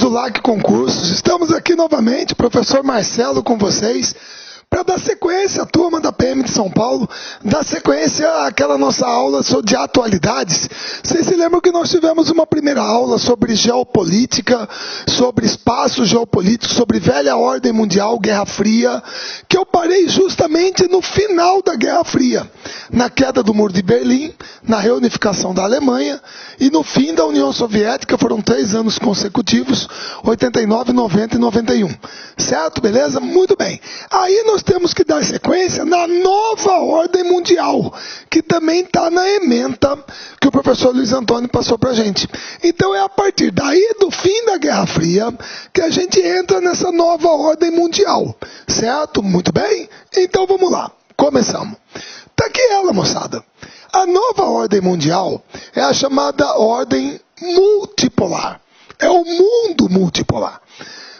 do LAC Concursos, estamos aqui novamente, professor Marcelo com vocês, para dar sequência à turma da PM de São Paulo, dar sequência àquela nossa aula de atualidades. Vocês se lembram que nós tivemos uma primeira aula sobre geopolítica, sobre espaço geopolítico, sobre velha ordem mundial, Guerra Fria, que eu parei justamente no final da Guerra Fria, na queda do Muro de Berlim, na reunificação da Alemanha e no fim da União Soviética. Foram 3 anos consecutivos, 89, 90 e 91. Certo? Beleza? Muito bem. Aí nós temos que dar sequência na nova ordem mundial, que também está na ementa que o professor Luiz Antônio passou para a gente. Então é a partir daí do fim da Guerra Fria que a gente entra nessa nova ordem mundial. Certo? Muito bem? Então vamos lá. Começamos. Tá aqui ela, moçada. A nova ordem mundial é a chamada ordem multipolar. É o mundo multipolar.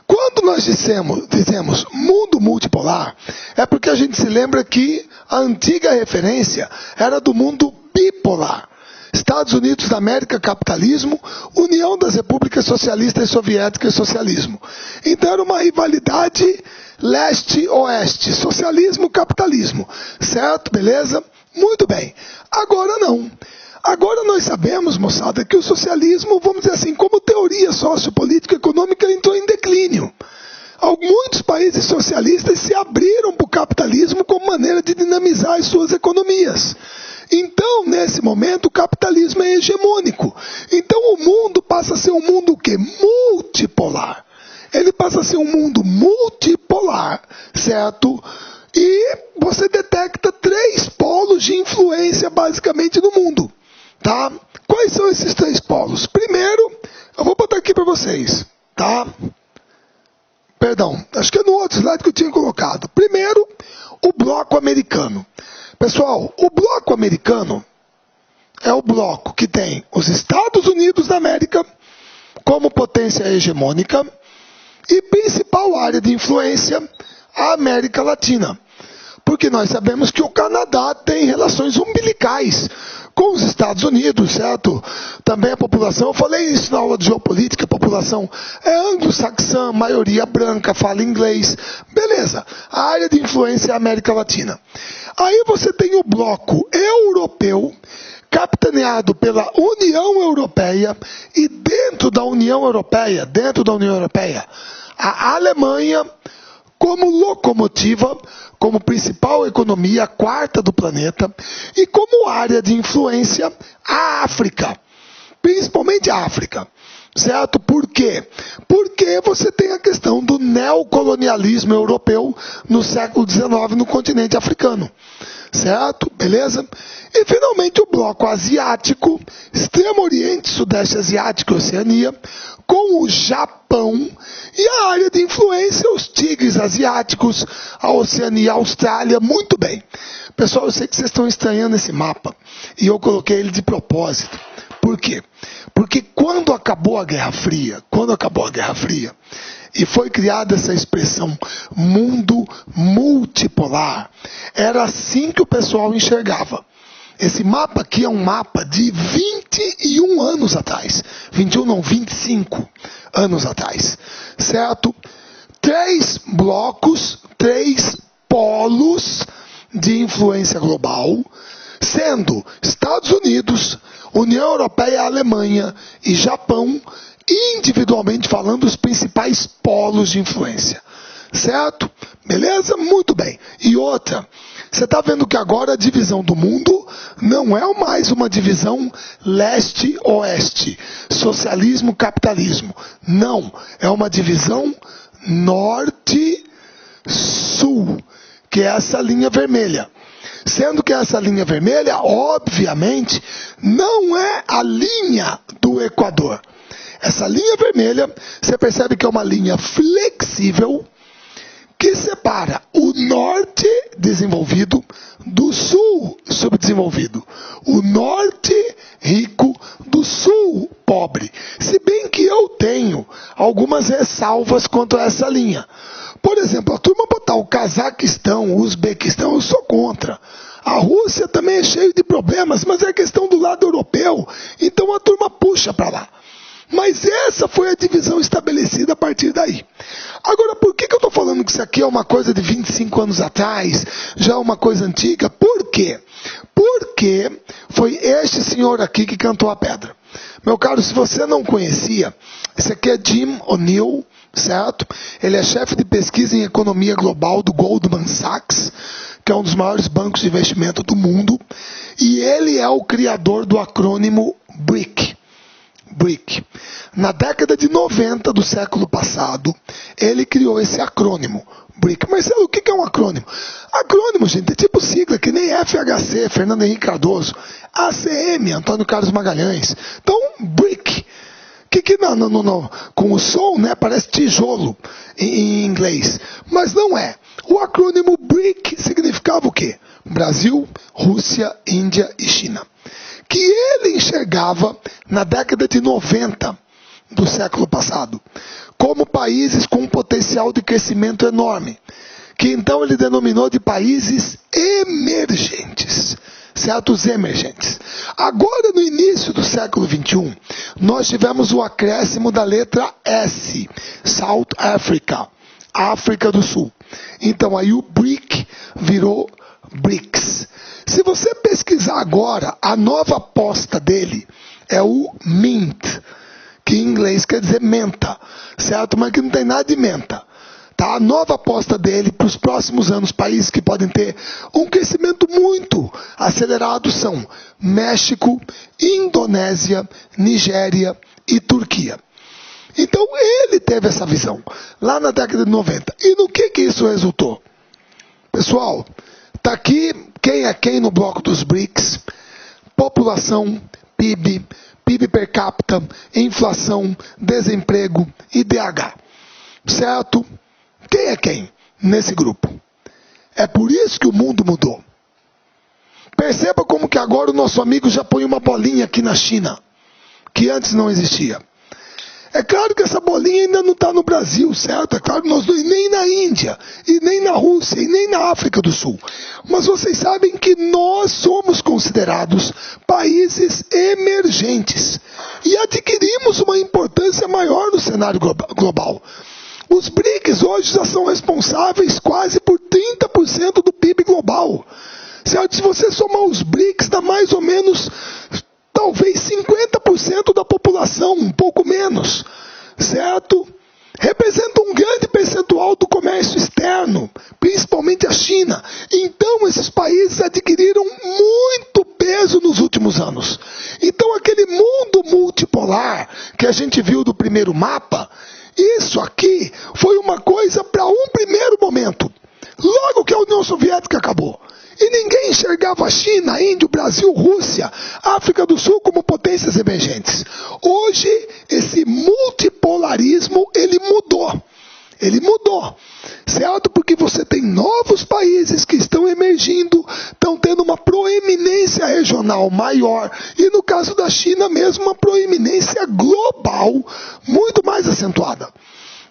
Quando nós dizemos mundo multipolar, é porque a gente se lembra que a antiga referência era do mundo bipolar. Estados Unidos da América, capitalismo, União das Repúblicas Socialistas e Soviéticas, socialismo. Então era uma rivalidade leste-oeste, socialismo, capitalismo. Certo? Beleza? Muito bem. Agora não. Agora nós sabemos, moçada, que o socialismo, vamos dizer assim, como teoria sociopolítica econômica, entrou em declínio. Muitos países socialistas se abriram para o capitalismo como maneira de dinamizar as suas economias. Então, nesse momento, o capitalismo é hegemônico. Então o mundo passa a ser um mundo o quê? Multipolar. Ele passa a ser um mundo multipolar, certo? E você detecta 3 polos de influência basicamente no mundo. Tá? Quais são esses 3 polos? Primeiro, eu vou botar aqui para vocês. Tá? Perdão, acho que é no outro slide que eu tinha colocado. Primeiro, o bloco americano. Pessoal, o bloco americano é o bloco que tem os Estados Unidos da América como potência hegemônica e principal área de influência, a América Latina. Porque nós sabemos que o Canadá tem relações umbilicais com os Estados Unidos, certo? Também a população, eu falei isso na aula de geopolítica, a população é anglo-saxã, maioria branca, fala inglês. Beleza, a área de influência é a América Latina. Aí você tem o bloco europeu, capitaneado pela União Europeia, e dentro da União Europeia, a Alemanha, como locomotiva, como principal economia, a 4ª do planeta, e como área de influência, a África, principalmente a África, certo? Por quê? Porque você tem a questão do neocolonialismo europeu no século XIX no continente africano, certo? Beleza? E finalmente o bloco asiático, Extremo Oriente, Sudeste Asiático e Oceania, com o Japão e a área de influência, os tigres asiáticos, a Oceania, a Austrália. Muito bem. Pessoal, eu sei que vocês estão estranhando esse mapa e eu coloquei ele de propósito. Por quê? Porque quando acabou a Guerra Fria, e foi criada essa expressão mundo multipolar, era assim que o pessoal enxergava. Esse mapa aqui é um mapa de 21 anos atrás. 21 não, 25 anos atrás. Certo? 3 blocos, 3 polos de influência global, sendo Estados Unidos, União Europeia, Alemanha e Japão, individualmente falando, os principais polos de influência. Certo? Beleza? Muito bem. E outra, você está vendo que agora a divisão do mundo não é mais uma divisão leste-oeste, socialismo-capitalismo. Não, é uma divisão norte-sul, que é essa linha vermelha. Sendo que essa linha vermelha, obviamente, não é a linha do Equador. Essa linha vermelha, você percebe que é uma linha flexível, que separa o norte desenvolvido do sul subdesenvolvido. O norte rico do sul pobre. Se bem que eu tenho algumas ressalvas quanto a essa linha. Por exemplo, a turma botar o Cazaquistão, o Uzbequistão, eu sou contra. A Rússia também é cheio de problemas, mas é questão do lado europeu. Então a turma puxa para lá. Mas essa foi a divisão estabelecida a partir daí. Agora, por que eu estou falando que isso aqui é uma coisa de 25 anos atrás, já é uma coisa antiga? Por quê? Porque foi este senhor aqui que cantou a pedra. Meu caro, se você não conhecia, esse aqui é Jim O'Neill, certo? Ele é chefe de pesquisa em economia global do Goldman Sachs, que é um dos maiores bancos de investimento do mundo, e ele é o criador do acrônimo BRIC. BRIC. Na década de 90 do século passado, ele criou esse acrônimo, BRIC. Marcelo, o que é um acrônimo? Acrônimo, gente, é tipo sigla, que nem FHC, Fernando Henrique Cardoso, ACM, Antônio Carlos Magalhães. Então, BRIC. Que não, com o som, né, parece tijolo em inglês, mas não é. O acrônimo BRIC significava o quê? Brasil, Rússia, Índia e China. Que ele enxergava na década de 90 do século passado como países com um potencial de crescimento enorme, que então ele denominou de países emergentes. Certos emergentes. Agora, no início do século XXI, nós tivemos o acréscimo da letra S, South Africa, África do Sul. Então, aí o BRIC virou BRICS. Se você pesquisar agora, a nova aposta dele é o MINT, que em inglês quer dizer menta, certo? Mas que não tem nada de menta. Tá? A nova aposta dele para os próximos anos, países que podem ter um crescimento muito acelerado são México, Indonésia, Nigéria e Turquia. Então ele teve essa visão lá na década de 90. E no que isso resultou? Pessoal, tá aqui quem é quem no bloco dos BRICS: população, PIB, PIB per capita, inflação, desemprego, IDH. Certo? Quem é quem nesse grupo? É por isso que o mundo mudou. Perceba como que agora o nosso amigo já põe uma bolinha aqui na China, que antes não existia. É claro que essa bolinha ainda não está no Brasil, certo? É claro, nós nem na Índia, e nem na Rússia, e nem na África do Sul. Mas vocês sabem que nós somos considerados países emergentes e adquirimos uma importância maior no cenário global. Os BRICS hoje já são responsáveis quase por 30% do PIB global. Certo? Se você somar os BRICS, dá mais ou menos, talvez 50% da população, um pouco menos. Certo? Representa um grande percentual do comércio externo, principalmente a China. Então, esses países adquiriram muito peso nos últimos anos. Então, aquele mundo multipolar que a gente viu do primeiro mapa, isso aqui foi uma coisa para um primeiro momento, logo que a União Soviética acabou. E ninguém enxergava a China, a Índia, o Brasil, Rússia, África do Sul como potências emergentes. Hoje, esse multipolarismo, ele mudou. Ele mudou, certo? Porque você tem novos países que estão emergindo, estão tendo uma proeminência regional maior, e no caso da China mesmo, uma proeminência global muito mais acentuada.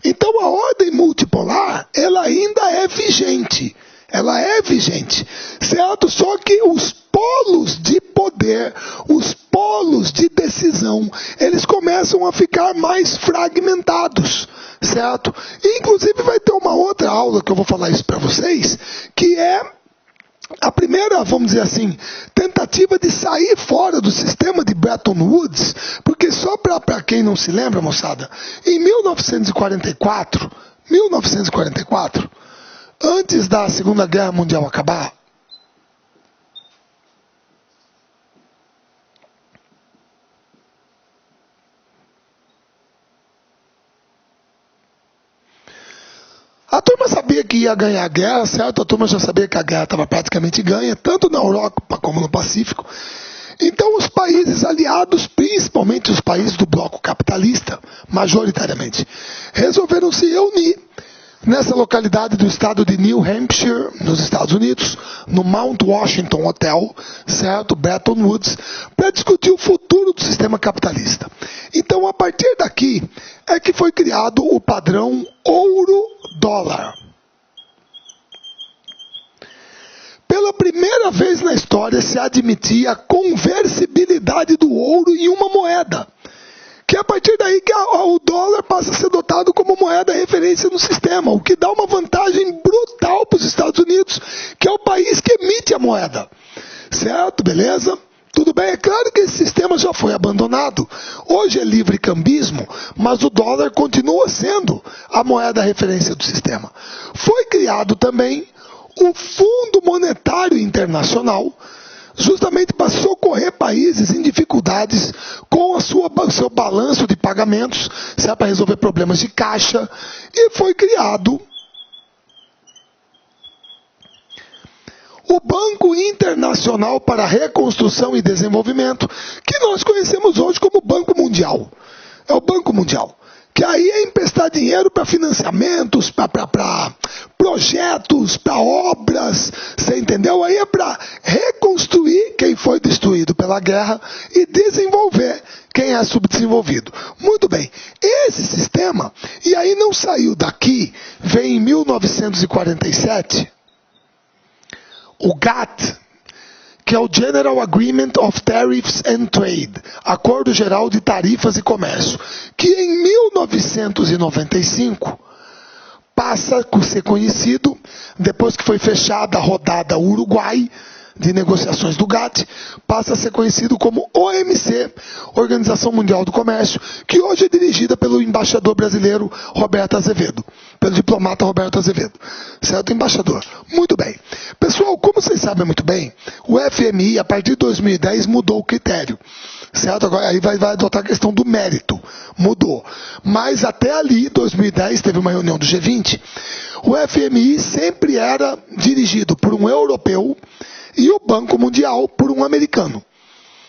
Então a ordem multipolar, ela ainda é vigente. Ela é vigente, certo? Só que os polos de poder, os polos de decisão, eles começam a ficar mais fragmentados, certo? E, inclusive vai ter uma outra aula que eu vou falar isso para vocês, que é a primeira, vamos dizer assim, tentativa de sair fora do sistema de Bretton Woods, porque só para quem não se lembra, moçada, em 1944, antes da Segunda Guerra Mundial acabar, a turma sabia que ia ganhar a guerra, certo? A turma já sabia que a guerra estava praticamente ganha, tanto na Europa como no Pacífico. Então os países aliados, principalmente os países do bloco capitalista, majoritariamente, resolveram se reunir nessa localidade do estado de New Hampshire, nos Estados Unidos, no Mount Washington Hotel, certo? Bretton Woods, para discutir o futuro do sistema capitalista. Então, a partir daqui, é que foi criado o padrão ouro-dólar. Pela primeira vez na história, se admitia a conversibilidade do ouro em uma moeda, que a partir daí aí que o dólar passa a ser dotado como moeda referência no sistema, o que dá uma vantagem brutal para os Estados Unidos, que é o país que emite a moeda. Certo? Beleza? Tudo bem, é claro que esse sistema já foi abandonado. Hoje é livre cambismo, mas o dólar continua sendo a moeda referência do sistema. Foi criado também o Fundo Monetário Internacional, justamente para socorrer países em dificuldades com o seu balanço de pagamentos, para resolver problemas de caixa, e foi criado o Banco Internacional para a Reconstrução e Desenvolvimento, que nós conhecemos hoje como Banco Mundial. É o Banco Mundial. Que aí é emprestar dinheiro para financiamentos, para projetos, para obras, você entendeu? Aí é para reconstruir quem foi destruído pela guerra e desenvolver quem é subdesenvolvido. Muito bem, esse sistema, e aí não saiu daqui, vem em 1947, o GATT, que é o General Agreement of Tariffs and Trade, Acordo Geral de Tarifas e Comércio, que em 1995 passa a ser conhecido, depois que foi fechada a rodada Uruguai de negociações do GATT, passa a ser conhecido como OMC, Organização Mundial do Comércio, que hoje é dirigida pelo embaixador brasileiro Roberto Azevedo, pelo diplomata Roberto Azevedo. Certo, embaixador? Muito bem. Pessoal, como vocês sabem muito bem, o FMI, a partir de 2010, mudou o critério. Certo? Agora aí vai adotar a questão do mérito. Mudou. Mas até ali, 2010, teve uma reunião do G20, o FMI sempre era dirigido por um europeu e o Banco Mundial por um americano.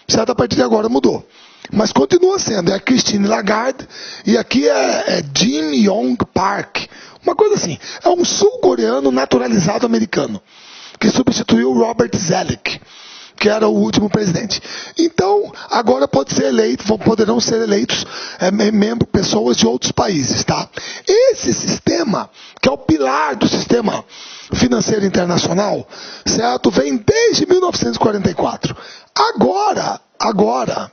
Certo? A partir de agora mudou. Mas continua sendo. É a Christine Lagarde e aqui é Jim Yong Park. Uma coisa assim. É um sul-coreano naturalizado americano que substituiu o Robert Zoellick, que era o último presidente. Então, agora poderão ser eleitos pessoas de outros países, tá? Esse sistema, que é o pilar do sistema financeiro internacional, certo? Vem desde 1944. Agora,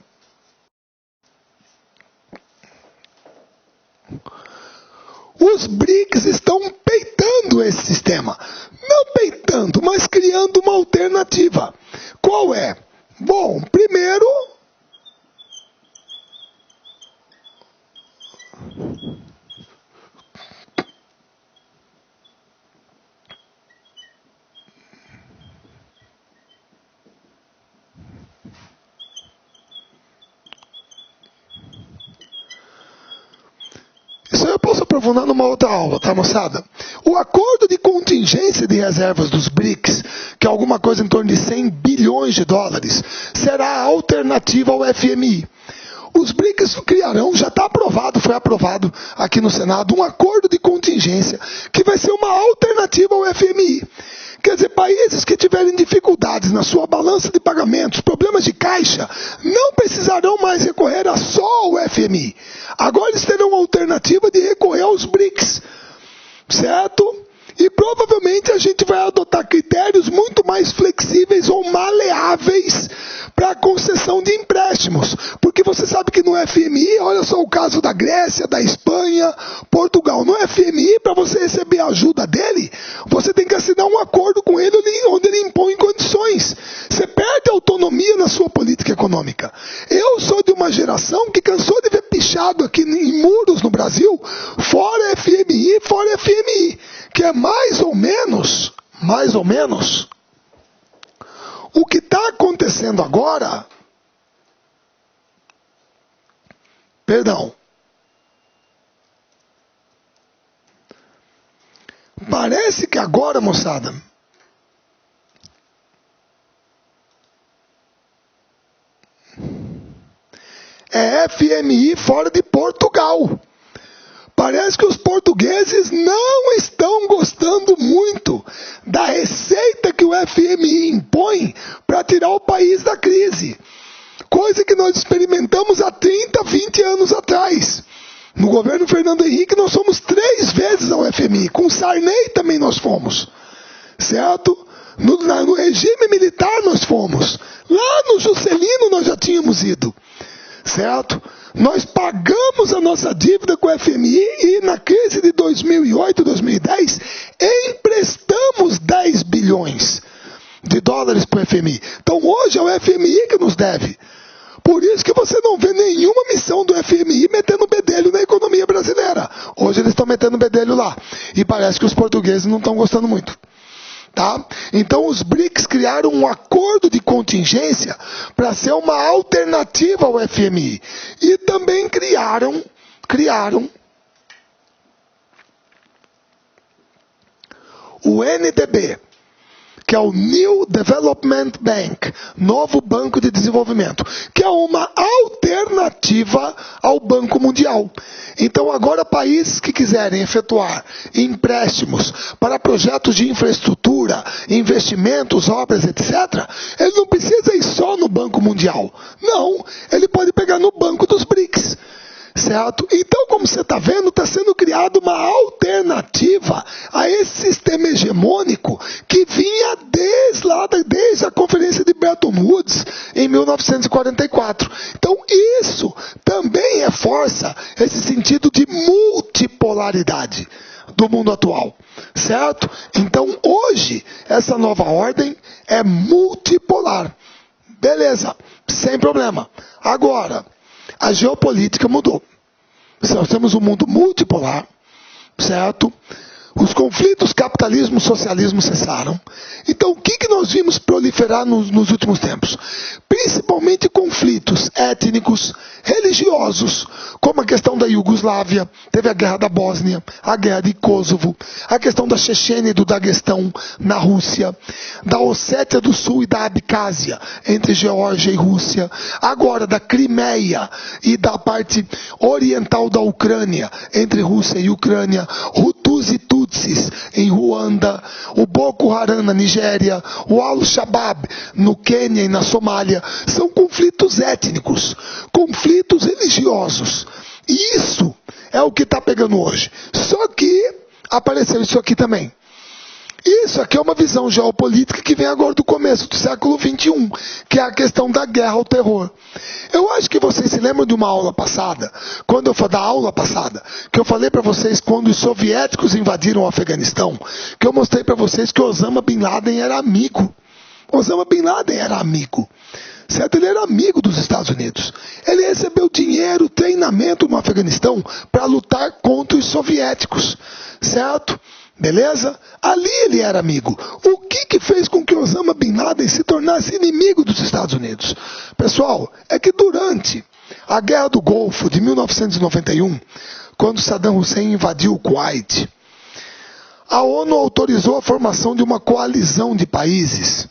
os BRICS estão peitando esse sistema. Não peitando, mas criando uma alternativa. Qual é? Bom, primeiro, isso aí eu posso aprofundar numa outra aula, tá, moçada? O acordo de contingência de reservas dos BRICS, que é alguma coisa em torno de 100 bilhões de dólares, será a alternativa ao FMI. Os BRICS criarão, já está aprovado, foi aprovado aqui no Senado, um acordo de contingência que vai ser uma alternativa ao FMI. Quer dizer, países que tiverem dificuldades na sua balança de pagamentos, problemas de caixa, não precisarão mais recorrer a só ao FMI. Agora eles terão a alternativa de recorrer aos BRICS. Certo? E provavelmente a gente vai adotar critérios muito mais flexíveis ou maleáveis para a concessão de empréstimos. Porque você sabe que no FMI, olha só o caso da Grécia, da Espanha, Portugal. No FMI, para você receber a ajuda dele, você tem que assinar um acordo com ele onde ele impõe condições. Você perde autonomia na sua política econômica. Eu sou de uma geração que cansou de ver pichado aqui em muros no Brasil, fora FMI, que é mais ou menos, o que está acontecendo agora, parece que agora, moçada, é FMI fora de Portugal. Parece que os portugueses não estão gostando muito da receita que o FMI impõe para tirar o país da crise. Coisa que nós experimentamos há 30, 20 anos atrás. No governo Fernando Henrique nós fomos 3 vezes ao FMI. Com Sarney também nós fomos. Certo? No regime militar nós fomos. Lá no Juscelino nós já tínhamos ido. Certo? Nós pagamos a nossa dívida com o FMI e na crise de 2008, 2010, emprestamos 10 bilhões de dólares para o FMI. Então hoje é o FMI que nos deve. Por isso que você não vê nenhuma missão do FMI metendo bedelho na economia brasileira. Hoje eles estão metendo bedelho lá. E parece que os portugueses não estão gostando muito. Tá? Então os BRICS criaram um acordo de contingência para ser uma alternativa ao FMI. E também criaram o NDB, que é o New Development Bank, Novo Banco de Desenvolvimento, que é uma alternativa ao Banco Mundial. Então agora países que quiserem efetuar empréstimos para projetos de infraestrutura, investimentos, obras, etc., ele não precisa ir só no Banco Mundial. Não, ele pode pegar no Banco dos BRICS. Certo? Então, como você está vendo, está sendo criada uma alternativa a esse sistema hegemônico que vinha desde a Conferência de Bretton Woods em 1944. Então, isso também reforça esse sentido de multipolaridade do mundo atual. Certo? Então, hoje, essa nova ordem é multipolar. Beleza, sem problema. Agora, a geopolítica mudou. Nós temos um mundo multipolar, certo? Os conflitos capitalismo e socialismo cessaram. Então, o que nós vimos proliferar nos últimos tempos? Principalmente conflitos étnicos, religiosos, como a questão da Iugoslávia, teve a guerra da Bósnia, a guerra de Kosovo, a questão da Chechênia e do Daguestão na Rússia, da Ossétia do Sul e da Abcásia, entre Geórgia e Rússia, agora da Crimeia e da parte oriental da Ucrânia, entre Rússia e Ucrânia, Hutus e Tutsis em Ruanda, o Boko Haram na Nigéria, o Al-Shabaab no Quênia e na Somália. São conflitos étnicos, conflitos religiosos. E isso é o que está pegando hoje. Só que apareceu isso aqui também. Isso aqui é uma visão geopolítica que vem agora do começo do século XXI, que é a questão da guerra ao terror. Eu acho que vocês se lembram de uma aula passada, da aula passada, que eu falei para vocês quando os soviéticos invadiram o Afeganistão, que eu mostrei para vocês que Osama Bin Laden era amigo. Osama Bin Laden era amigo. Certo? Ele era amigo dos Estados Unidos. Ele recebeu dinheiro, treinamento no Afeganistão para lutar contra os soviéticos. Certo? Beleza? Ali ele era amigo. O que fez com que Osama Bin Laden se tornasse inimigo dos Estados Unidos? Pessoal, é que durante a Guerra do Golfo de 1991, quando Saddam Hussein invadiu o Kuwait, a ONU autorizou a formação de uma coalizão de países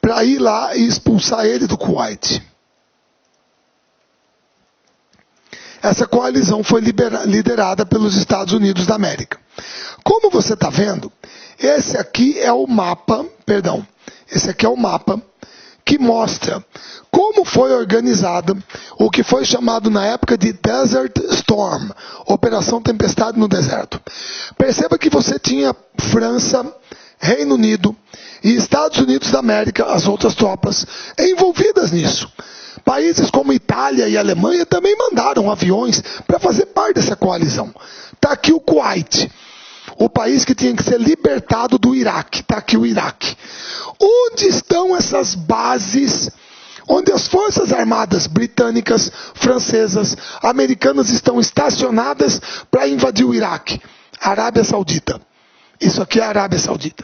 para ir lá e expulsar ele do Kuwait. Essa coalizão foi liderada pelos Estados Unidos da América. Como você está vendo, esse aqui é o mapa que mostra como foi organizada o que foi chamado na época de Desert Storm, Operação Tempestade no Deserto. Perceba que você tinha França, Reino Unido e Estados Unidos da América, as outras tropas, envolvidas nisso. Países como Itália e Alemanha também mandaram aviões para fazer parte dessa coalizão. Está aqui o Kuwait, o país que tinha que ser libertado do Iraque. Está aqui o Iraque. Onde estão essas bases onde as forças armadas britânicas, francesas, americanas estão estacionadas para invadir o Iraque? Arábia Saudita. Isso aqui é a Arábia Saudita.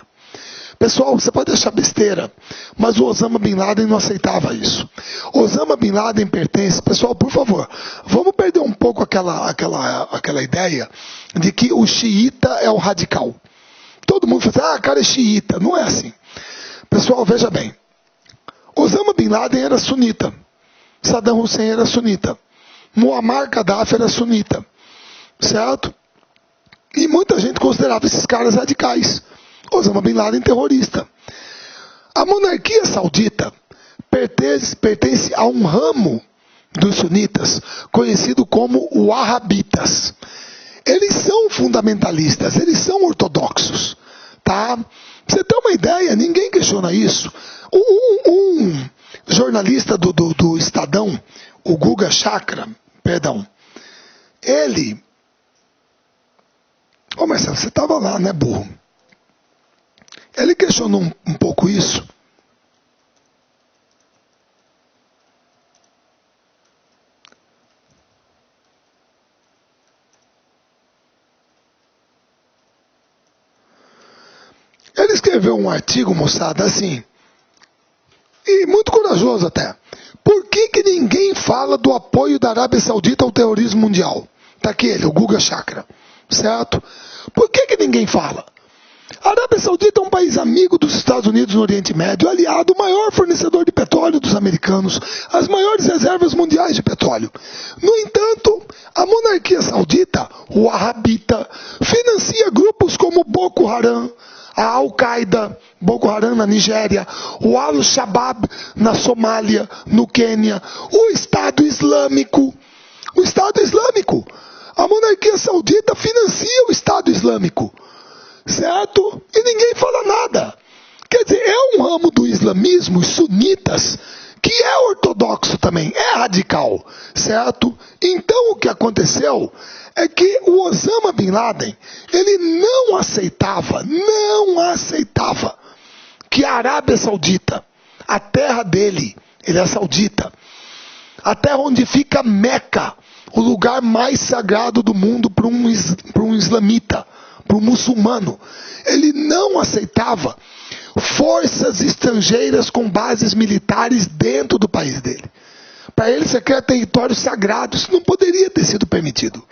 Pessoal, você pode achar besteira, mas o Osama Bin Laden não aceitava isso. Osama Bin Laden pertence... Pessoal, por favor, vamos perder um pouco aquela ideia de que o xiita é o radical. Todo mundo fala assim, cara é xiita. Não é assim. Pessoal, veja bem. Osama Bin Laden era sunita. Saddam Hussein era sunita. Muammar Gaddafi era sunita. Certo? E muita gente considerava esses caras radicais. Osama Bin Laden terrorista. A monarquia saudita pertence a um ramo dos sunitas conhecido como wahhabitas. Eles são fundamentalistas, eles são ortodoxos. Tá? Pra você ter uma ideia, ninguém questiona isso. Um jornalista do Estadão, o Guga Chakra, perdão, ele... Ô Marcelo, você estava lá, né, burro? Ele questionou um pouco isso. Ele escreveu um artigo, moçada, assim, e muito corajoso até. Por que ninguém fala do apoio da Arábia Saudita ao terrorismo mundial? Tá aqui ele, o Guga Chakra, certo? Por que ninguém fala? A Arábia Saudita é um país amigo dos Estados Unidos no Oriente Médio, aliado, o maior fornecedor de petróleo dos americanos, as maiores reservas mundiais de petróleo. No entanto, a monarquia saudita, o Wahhabita, financia grupos como Boko Haram, a Al-Qaeda, Boko Haram na Nigéria, o Al-Shabaab na Somália, no Quênia, o Estado Islâmico. O Estado Islâmico. A monarquia saudita financia o Estado Islâmico. Certo? E ninguém fala nada. Quer dizer, é um ramo do islamismo, os sunitas, que é ortodoxo também, é radical. Certo? Então o que aconteceu é que o Osama Bin Laden, ele não aceitava que a Arábia Saudita, a terra dele, ele é saudita, a terra onde fica Meca, o lugar mais sagrado do mundo para um islamita, para um muçulmano, ele não aceitava forças estrangeiras com bases militares dentro do país dele. Para ele, isso aqui é território sagrado, isso não poderia ter sido permitido.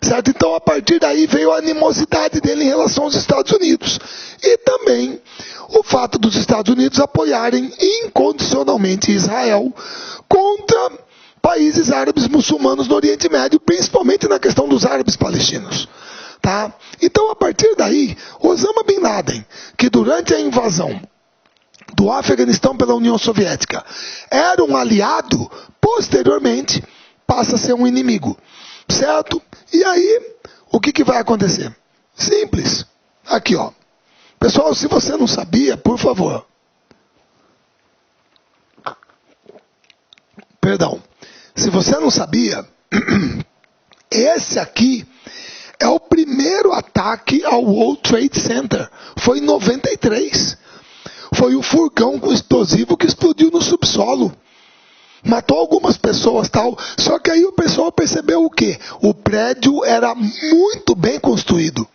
Certo? Então, a partir daí veio a animosidade dele em relação aos Estados Unidos. E também o fato dos Estados Unidos apoiarem incondicionalmente Israel contra países árabes muçulmanos no Oriente Médio, principalmente na questão dos árabes palestinos. Tá? Então, a partir daí, Osama Bin Laden, que durante a invasão do Afeganistão pela União Soviética era um aliado, posteriormente passa a ser um inimigo. Certo? E aí, o que vai acontecer? Simples. Aqui, ó. Pessoal, se você não sabia, por favor. Perdão. Se você não sabia, esse aqui é o primeiro ataque ao World Trade Center. Foi em 93. Foi o furgão com explosivo que explodiu no subsolo. Matou algumas pessoas, tal. Só que aí o pessoal percebeu o quê? O prédio era muito bem construído.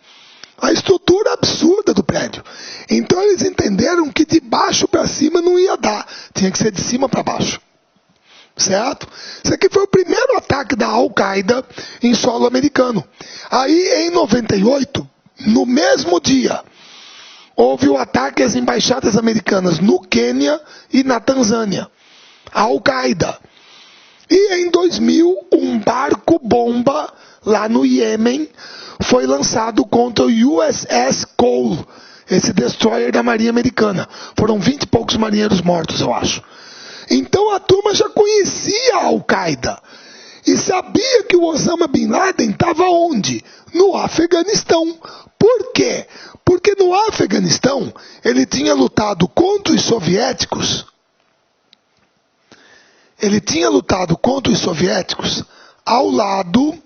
A estrutura absurda do prédio. Então eles entenderam que de baixo para cima não ia dar. Tinha que ser de cima para baixo. Certo? Isso aqui foi o primeiro ataque da Al-Qaeda em solo americano. Aí em 98, no mesmo dia, houve o ataque às embaixadas americanas no Quênia e na Tanzânia. A Al-Qaeda. E em 2000, um barco-bomba lá no Iêmen foi lançado contra o USS Cole, esse destroyer da Marinha Americana. Foram 20 e poucos marinheiros mortos, eu acho. Então a turma já conhecia a Al-Qaeda e sabia que o Osama Bin Laden estava onde? No Afeganistão. Por quê? Porque no Afeganistão ele tinha lutado contra os soviéticos. Ele tinha lutado contra os soviéticos ao lado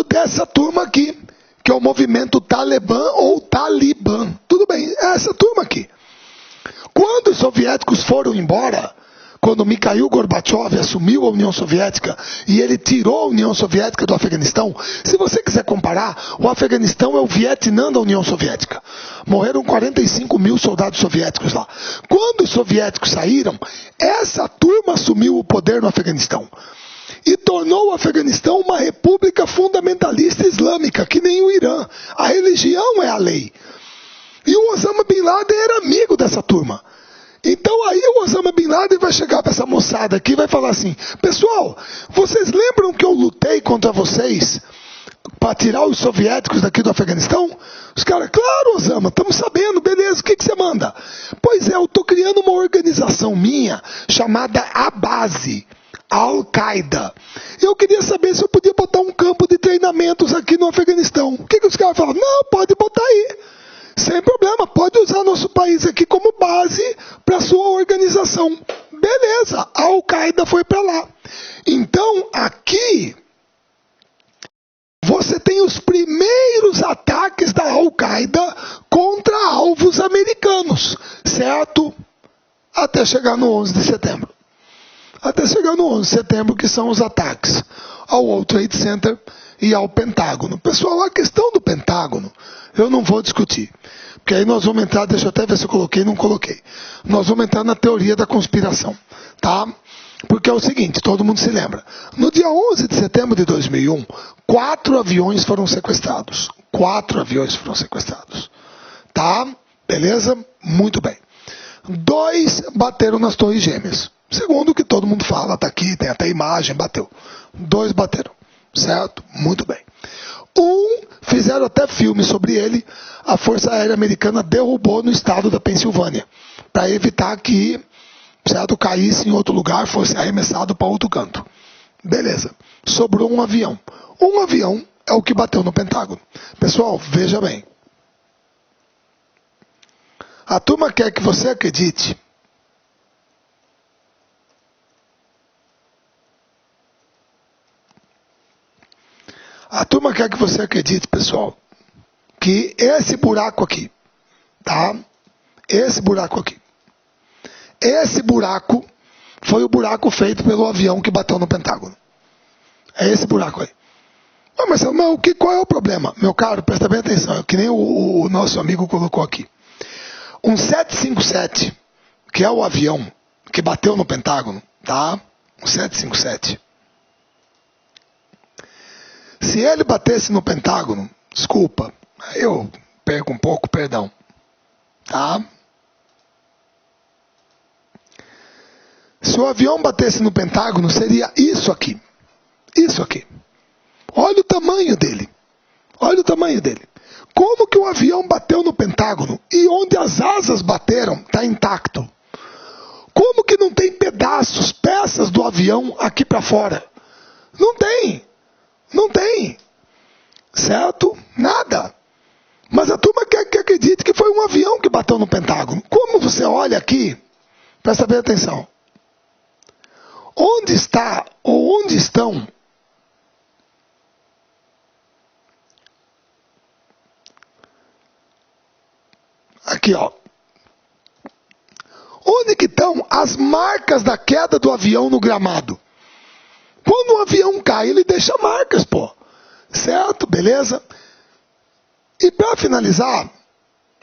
dessa turma aqui, que é o movimento Talibã ou Talibã. Tudo bem, é essa turma aqui. Quando os soviéticos foram embora, quando Mikhail Gorbachev assumiu a União Soviética e ele tirou a União Soviética do Afeganistão, se você quiser comparar, o Afeganistão é o Vietnã da União Soviética. Morreram 45 mil soldados soviéticos lá. Quando os soviéticos saíram, essa turma assumiu o poder no Afeganistão e tornou o Afeganistão uma república fundamentalista islâmica, que nem o Irã. A religião é a lei. E o Osama Bin Laden era amigo dessa turma. Então aí o Osama Bin Laden vai chegar para essa moçada aqui e vai falar assim: pessoal, vocês lembram que eu lutei contra vocês para tirar os soviéticos daqui do Afeganistão? Os caras, claro, Osama, estamos sabendo, beleza, o que você manda? Pois é, eu estou criando uma organização minha chamada A Base, Al-Qaeda. Eu queria saber se eu podia botar um campo de treinamentos aqui no Afeganistão. O que os caras falam? Não, pode botar aí. Sem problema, pode usar nosso país aqui como base para sua organização. Beleza, a Al-Qaeda foi para lá. Então, aqui, você tem os primeiros ataques da Al-Qaeda contra alvos americanos, certo? Até chegar no 11 de setembro. Até chegar no 11 de setembro, que são os ataques ao World Trade Center e ao Pentágono. Pessoal, a questão do Pentágono, eu não vou discutir. Porque aí nós vamos entrar, deixa eu até ver se eu coloquei, não coloquei. Nós vamos entrar na teoria da conspiração, tá? Porque é o seguinte, todo mundo se lembra. No dia 11 de setembro de 2001, 4 aviões foram sequestrados. 4 aviões foram sequestrados. Tá? Beleza? Muito bem. 2 bateram nas Torres Gêmeas. Segundo o que todo mundo fala, tá aqui, tem até imagem, bateu. 2 bateram. Certo? Muito bem. 1, fizeram até filme sobre ele, a Força Aérea Americana derrubou no estado da Pensilvânia, para evitar que, certo, caísse em outro lugar, fosse arremessado para outro canto. Beleza. Sobrou um avião. Um avião é o que bateu no Pentágono. Pessoal, veja bem. A turma quer que você acredite pessoal, que esse buraco aqui, tá? Esse buraco aqui. Esse buraco foi o buraco feito pelo avião que bateu no Pentágono. É esse buraco aí. Mas qual é o problema? Meu caro, presta bem atenção, que nem o nosso amigo colocou aqui. Um 757, que é o avião que bateu no Pentágono, tá? Um 757. Se ele batesse no Pentágono, desculpa, eu perco um pouco, perdão, tá? Se o avião batesse no Pentágono, seria isso aqui. Isso aqui. Olha o tamanho dele. Olha o tamanho dele. Como que o avião bateu no Pentágono e onde as asas bateram está intacto? Como que não tem pedaços, peças do avião aqui para fora? Não tem. Não tem. Certo? Nada. Mas a turma quer que acredite que foi um avião que bateu no Pentágono. Como você olha aqui, presta bem atenção. Onde está ou onde estão aqui, ó. Onde que estão as marcas da queda do avião no gramado? Quando o avião cai, ele deixa marcas, pô. Certo? Beleza? E para finalizar,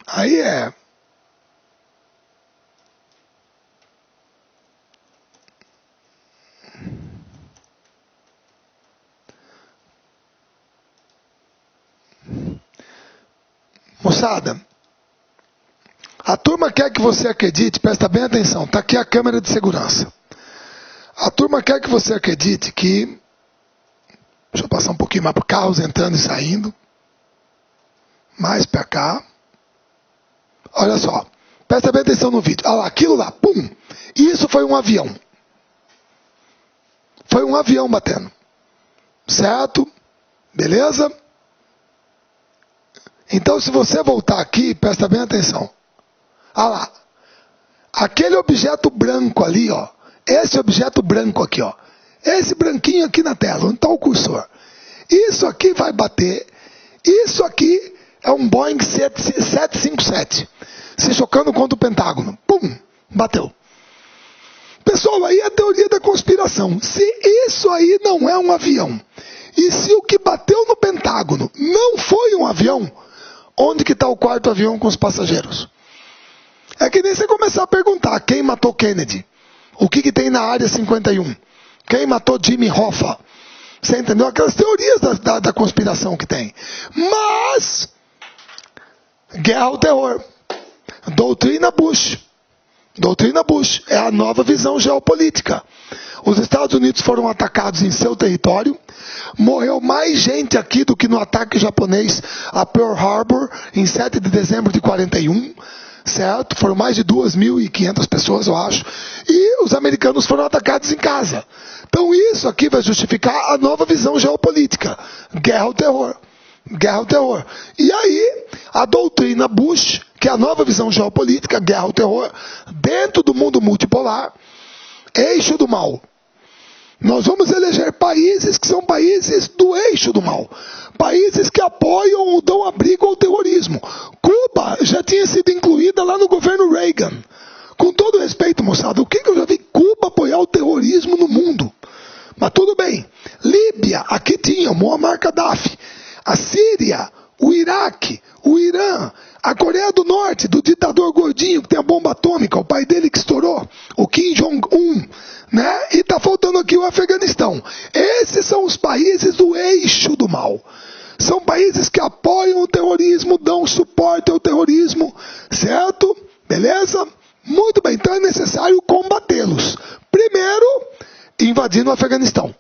aí é... Moçada, a turma quer que você acredite, presta bem atenção, está aqui a câmera de segurança. A turma quer que você acredite que... Deixa eu passar um pouquinho mais para carros entrando e saindo. Mais para cá. Olha só, presta bem atenção no vídeo. Olha lá, aquilo lá, pum! Isso foi um avião. Foi um avião batendo. Certo? Beleza? Então, se você voltar aqui, presta bem atenção. Olha lá. Aquele objeto branco ali, ó. Esse objeto branco aqui, ó. Esse branquinho aqui na tela, onde está o cursor. Isso aqui vai bater. Isso aqui é um Boeing 757. Se chocando contra o Pentágono. Pum! Bateu. Pessoal, aí é a teoria da conspiração. Se isso aí não é um avião, e se o que bateu no Pentágono não foi um avião, onde que está o quarto avião com os passageiros? É que nem você começar a perguntar, quem matou Kennedy? O que tem na área 51? Quem matou Jimmy Hoffa? Você entendeu? Aquelas teorias da conspiração que tem. Mas, guerra ao terror. Doutrina Bush. Doutrina Bush é a nova visão geopolítica. Os Estados Unidos foram atacados em seu território. Morreu mais gente aqui do que no ataque japonês a Pearl Harbor em 7 de dezembro de 41. Certo? Foram mais de 2.500 pessoas, eu acho. E os americanos foram atacados em casa. Então isso aqui vai justificar a nova visão geopolítica. Guerra ao terror. Guerra ao terror. E aí, a doutrina Bush, que é a nova visão geopolítica, guerra ao terror, dentro do mundo multipolar, eixo do mal. Nós vamos eleger países que são países do eixo do mal. Países que apoiam ou dão abrigo ao terrorismo. Cuba já tinha sido incluída lá no governo Reagan. Com todo respeito, moçada, o que eu já vi Cuba apoiar o terrorismo no mundo? Mas tudo bem. Líbia, aqui tinha Muammar Gaddafi. A Síria, o Iraque, o Irã, a Coreia do Norte, do ditador gordinho que tem a bomba atômica, o pai dele que estourou, o Kim Jong-un, né? E está faltando aqui o Afeganistão. Esses são os países do eixo do mal. São países que apoiam o terrorismo, dão suporte ao terrorismo, certo? Beleza? Muito bem, então é necessário combatê-los. Primeiro, invadindo o Afeganistão.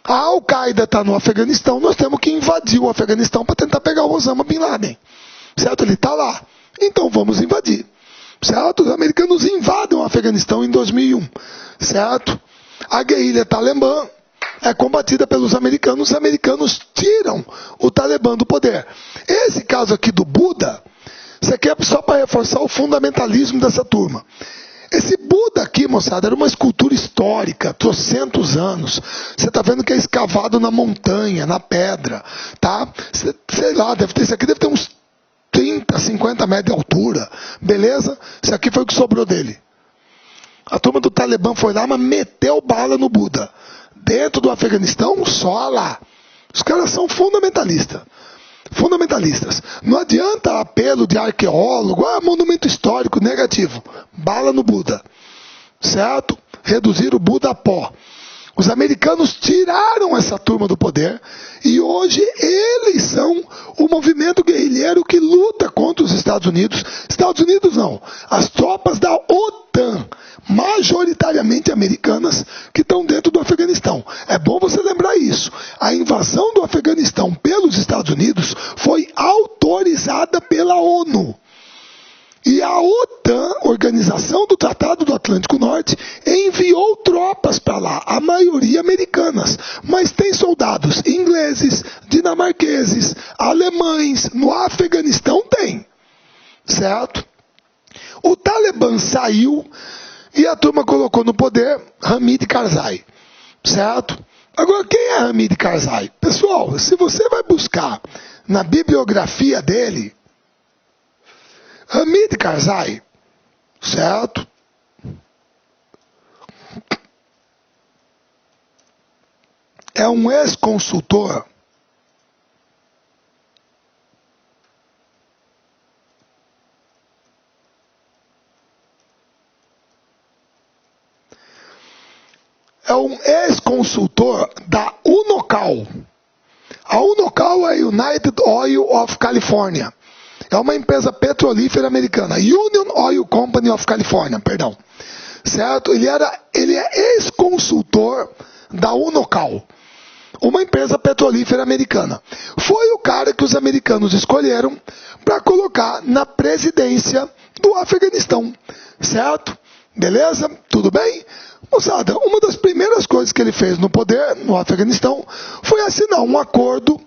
A Al-Qaeda está no Afeganistão, nós temos que invadir o Afeganistão para tentar pegar o Osama Bin Laden. Certo? Ele está lá. Então vamos invadir. Certo? Os americanos invadem o Afeganistão em 2001. Certo? A guerrilha talibã é combatida pelos americanos. Os americanos tiram o Talibã do poder. Esse caso aqui do Buda, isso aqui é só para reforçar o fundamentalismo dessa turma. Esse Buda aqui, moçada, era uma escultura histórica, trocentos anos. Você está vendo que é escavado na montanha, na pedra, tá? Sei lá, isso aqui deve ter uns 30, 50 metros de altura, beleza? Isso aqui foi o que sobrou dele. A turma do Talibã foi lá, mas meteu bala no Buda. Dentro do Afeganistão, só lá. Os caras são fundamentalistas. Fundamentalistas. Não adianta apelo de arqueólogo, monumento histórico negativo. Bala no Buda. Certo? Reduzir o Buda a pó. Os americanos tiraram essa turma do poder e hoje eles são o movimento guerrilheiro que luta contra os Estados Unidos. Estados Unidos não. As tropas da OTAN, majoritariamente americanas, que estão dentro do Afeganistão. É bom você lembrar isso. A invasão do Afeganistão pelos Estados Unidos foi autorizada pela ONU. E a OTAN, Organização do Tratado do Atlântico Norte, enviou tropas para lá, a maioria americanas. Mas tem soldados ingleses, dinamarqueses, alemães, no Afeganistão tem. Certo? O Talibã saiu e a turma colocou no poder Hamid Karzai. Certo? Agora, quem é Hamid Karzai? Pessoal, se você vai buscar na bibliografia dele, Hamid Karzai, certo? É um ex-consultor da Unocal. A Unocal é a United Oil of California. É uma empresa petrolífera americana. Union Oil Company of California, perdão. Certo? Ele é ex-consultor da Unocal, uma empresa petrolífera americana. Foi o cara que os americanos escolheram para colocar na presidência do Afeganistão. Certo? Beleza? Tudo bem? Moçada, uma das primeiras coisas que ele fez no poder, no Afeganistão, foi assinar um acordo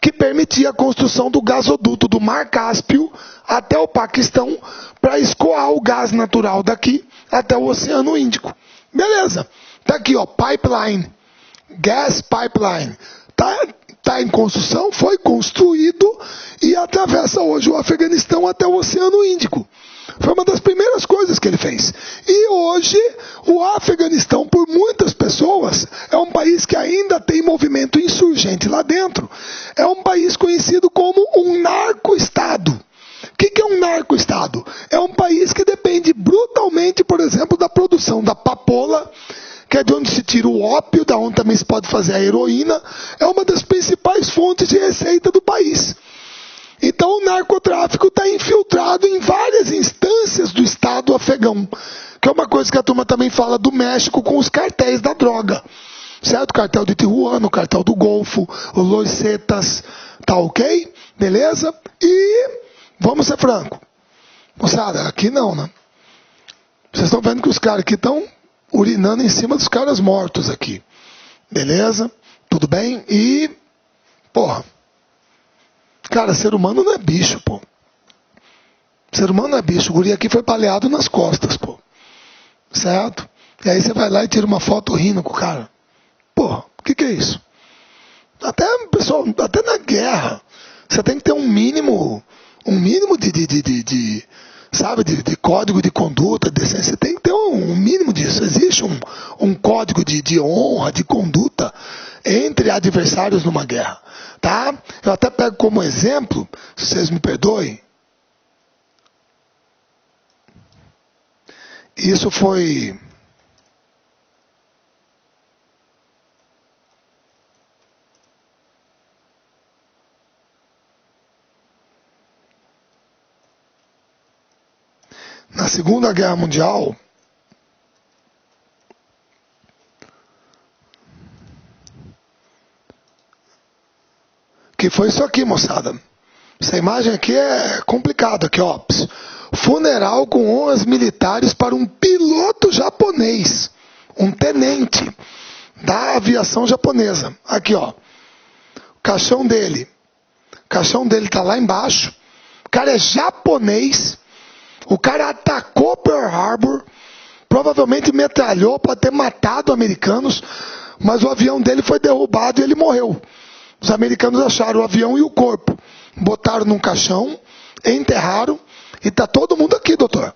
que permitia a construção do gasoduto do Mar Cáspio até o Paquistão para escoar o gás natural daqui até o Oceano Índico. Beleza. Tá aqui, ó, pipeline. Gas pipeline. Tá em construção, foi construído e atravessa hoje o Afeganistão até o Oceano Índico. Foi uma das primeiras coisas que ele fez. E hoje, o Afeganistão, por muitas pessoas, é um país que ainda tem movimento insurgente lá dentro. É um país conhecido como um narco-estado. O que é um narco-estado? É um país que depende brutalmente, por exemplo, da produção da papoula, que é de onde se tira o ópio, da onde também se pode fazer a heroína. É uma das principais fontes de receita do país. Então o narcotráfico está infiltrado em várias instâncias do Estado afegão, que é uma coisa que a turma também fala do México com os cartéis da droga. Certo? O cartel de Tijuana, o cartel do Golfo, o Los Zetas, tá ok? Beleza? E vamos ser franco. Moçada, aqui não, né? Vocês estão vendo que os caras aqui estão urinando em cima dos caras mortos aqui. Beleza? Tudo bem? E, porra, Cara, ser humano não é bicho, pô. Ser humano não é bicho. O guri aqui foi baleado nas costas, pô. Certo? E aí você vai lá e tira uma foto rindo com o cara. Porra, o que é isso? Até, pessoal, até na guerra, você tem que ter um mínimo de código de conduta, de decência. Você tem que ter um mínimo disso. Existe um código de honra, de conduta entre adversários numa guerra. Tá? Eu até pego como exemplo, se vocês me perdoem, isso foi... Na Segunda Guerra Mundial, que foi isso aqui, moçada. Essa imagem aqui é complicada, aqui, ó. Funeral com honras militares para um piloto japonês, um tenente da aviação japonesa. Aqui, ó. O caixão dele tá lá embaixo. O cara é japonês. O cara atacou Pearl Harbor, provavelmente metralhou para ter matado americanos, mas o avião dele foi derrubado e ele morreu. Os americanos acharam o avião e o corpo, botaram num caixão, enterraram, e tá todo mundo aqui, doutor.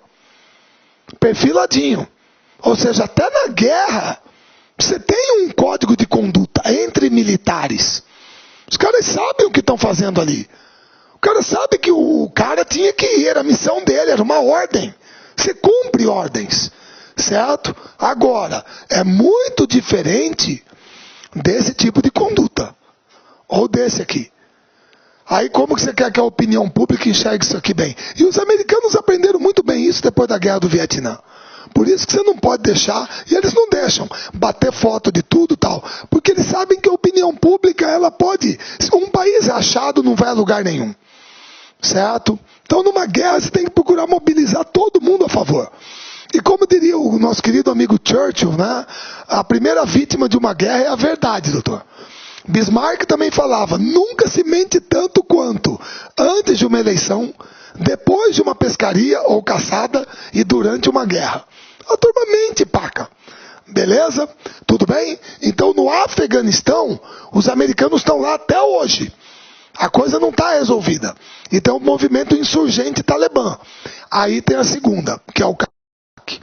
Perfiladinho. Ou seja, até na guerra, você tem um código de conduta entre militares. Os caras sabem o que estão fazendo ali. O cara sabe que o cara tinha que ir, era a missão dele, era uma ordem. Você cumpre ordens, certo? Agora, é muito diferente desse tipo de conduta. Ou desse aqui. Aí como que você quer que a opinião pública enxergue isso aqui bem? E os americanos aprenderam muito bem isso depois da guerra do Vietnã. Por isso que você não pode deixar, e eles não deixam, bater foto de tudo e tal. Porque eles sabem que a opinião pública, ela pode... Um país rachado não vai a lugar nenhum. Certo? Então numa guerra você tem que procurar mobilizar todo mundo a favor. E como diria o nosso querido amigo Churchill, né? A primeira vítima de uma guerra é a verdade, doutor. Bismarck também falava, nunca se mente tanto quanto antes de uma eleição, depois de uma pescaria ou caçada e durante uma guerra. A turma mente, paca. Beleza? Tudo bem? Então no Afeganistão, os americanos estão lá até hoje. A coisa não está resolvida. E tem o movimento insurgente talibã. Aí tem a segunda, que é o Iraque.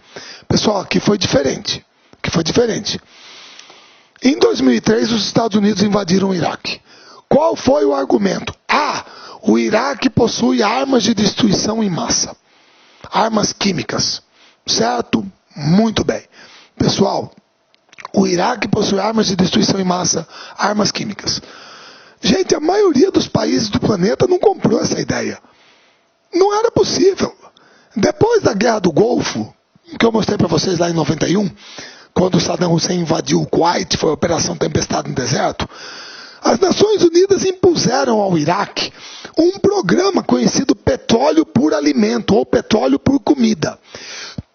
Pessoal, aqui foi diferente. Em 2003, os Estados Unidos invadiram o Iraque. Qual foi o argumento? O Iraque possui armas de destruição em massa. Armas químicas. Certo? Muito bem. Pessoal, o Iraque possui armas de destruição em massa, armas químicas. Gente, a maioria dos países do planeta não comprou essa ideia. Não era possível. Depois da Guerra do Golfo, que eu mostrei para vocês lá em 91, quando Saddam Hussein invadiu o Kuwait, foi a Operação Tempestade no Deserto, as Nações Unidas impuseram ao Iraque um programa conhecido petróleo por alimento, ou petróleo por comida.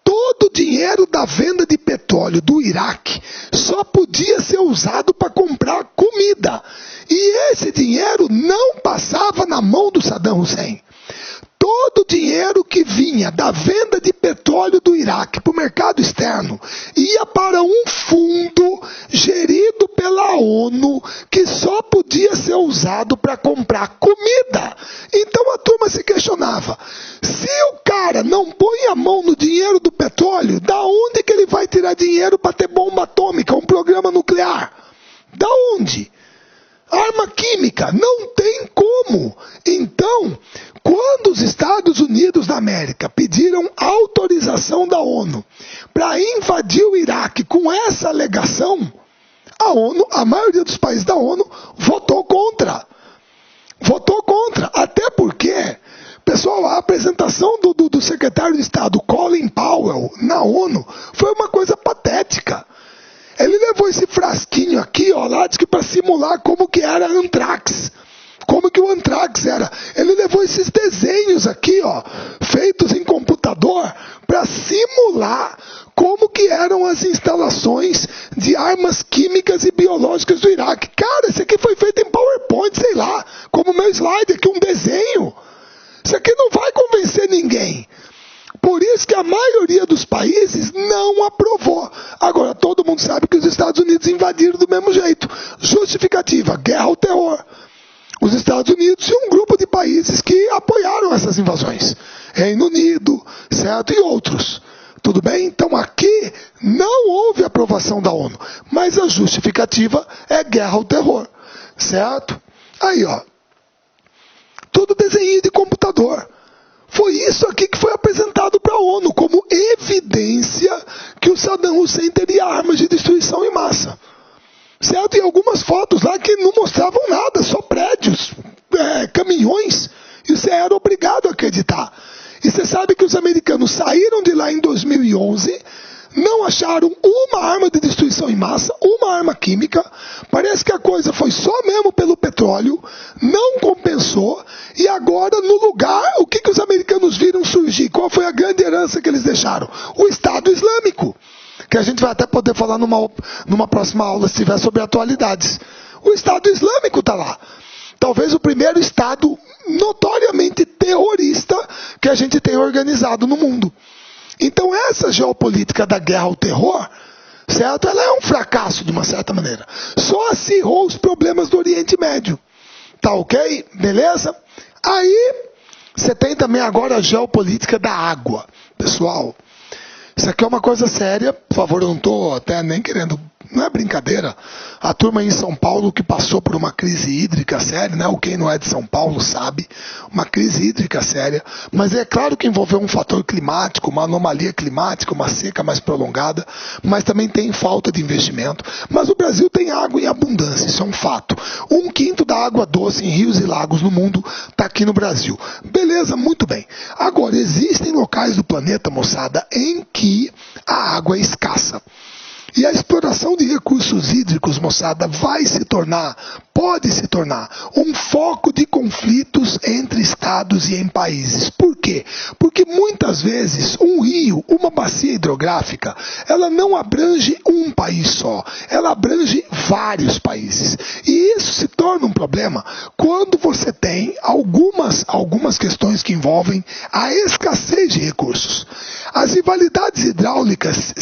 Todo o dinheiro da venda de petróleo do Iraque só podia ser usado para comprar comida. E esse dinheiro não passava na mão do Saddam Hussein. Todo o dinheiro que vinha da venda de petróleo do Iraque para o mercado externo ia para um fundo gerido pela ONU que só podia ser usado para comprar comida. Então a turma se questionava, se o cara não põe a mão no dinheiro do petróleo, da onde que ele vai tirar dinheiro para ter bomba atômica, um programa nuclear? Da onde? Arma química, não tem como. Então, quando os Estados Unidos da América pediram autorização da ONU para invadir o Iraque com essa alegação, a ONU, a maioria dos países da ONU, votou contra. Votou contra. Até porque, pessoal, a apresentação do secretário de Estado, Colin Powell, na ONU, foi uma coisa patética. Ele levou esse frasquinho aqui, ó, lá, diz que para simular como que era antrax. Como que o antrax era. Ele levou esses desenhos aqui, ó, feitos em computador computador para simular como que eram as instalações de armas químicas e biológicas do Iraque. Cara, isso aqui foi feito em PowerPoint, sei lá, como meu slide aqui, um desenho. Isso aqui não vai convencer ninguém. Por isso que a maioria dos países não aprovou. Agora, todo mundo sabe que os Estados Unidos invadiram do mesmo jeito. Justificativa, guerra ao terror. Os Estados Unidos e um grupo de países que apoiaram essas invasões. Reino Unido, certo? E outros. Tudo bem? Então aqui não houve aprovação da ONU. Mas a justificativa é guerra ao terror. Certo? Aí, ó. Tudo desenho de computador. Foi isso aqui que foi apresentado para a ONU como evidência que o Saddam Hussein teria armas de destruição em massa. Certo? E algumas fotos lá que não mostravam nada, só prédios, caminhões, e você era obrigado a acreditar. E você sabe que os americanos saíram de lá em 2011, não acharam uma arma de destruição em massa, uma arma química, parece que a coisa foi só mesmo pelo petróleo, não compensou, e agora no lugar, o que os americanos viram surgir? Qual foi a grande herança que eles deixaram? O Estado Islâmico. Que a gente vai até poder falar numa próxima aula, se tiver, sobre atualidades. O Estado Islâmico está lá. Talvez o primeiro Estado notoriamente terrorista que a gente tem organizado no mundo. Então essa geopolítica da guerra ao terror, certo? Ela é um fracasso de uma certa maneira. Só acirrou os problemas do Oriente Médio. Tá ok? Beleza? Aí, você tem também agora a geopolítica da água. Pessoal, isso aqui é uma coisa séria, por favor, eu não estou até nem querendo, não é brincadeira. A turma aí em São Paulo que passou por uma crise hídrica séria, né? Quem não é de São Paulo sabe, uma crise hídrica séria, mas é claro que envolveu um fator climático, uma anomalia climática, uma seca mais prolongada, mas também tem falta de investimento. Mas o Brasil tem água em abundância, isso é um fato. 1/5 da água doce em rios e lagos no mundo está aqui no Brasil. Beleza, muito bem. Agora, existem locais do planeta, moçada, em que a água é escassa. E a exploração de recursos hídricos, moçada, pode se tornar um foco de conflitos entre estados e em países. Por quê? Porque muitas vezes um rio, uma bacia hidrográfica, ela não abrange um país só, ela abrange vários países. E isso se torna um problema quando você tem algumas questões que envolvem a escassez de recursos. As rivalidades hidráulicas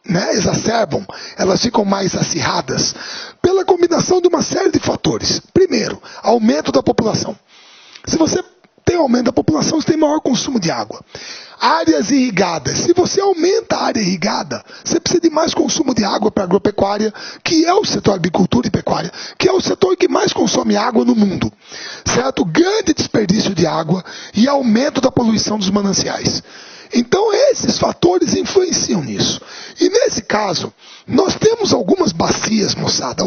exacerbam, elas ficam mais acirradas pela combinação de uma série de fatores. Primeiro, aumento da população. Se você tem aumento da população, você tem maior consumo de água. Áreas irrigadas. Se você aumenta a área irrigada, você precisa de mais consumo de água para a agropecuária, que é o setor agricultura e pecuária, que é o setor que mais consome água no mundo. Certo? Grande desperdício de água e aumento da poluição dos mananciais. Então esses fatores influenciam nisso. E nesse caso, nós temos algumas bacias, moçada,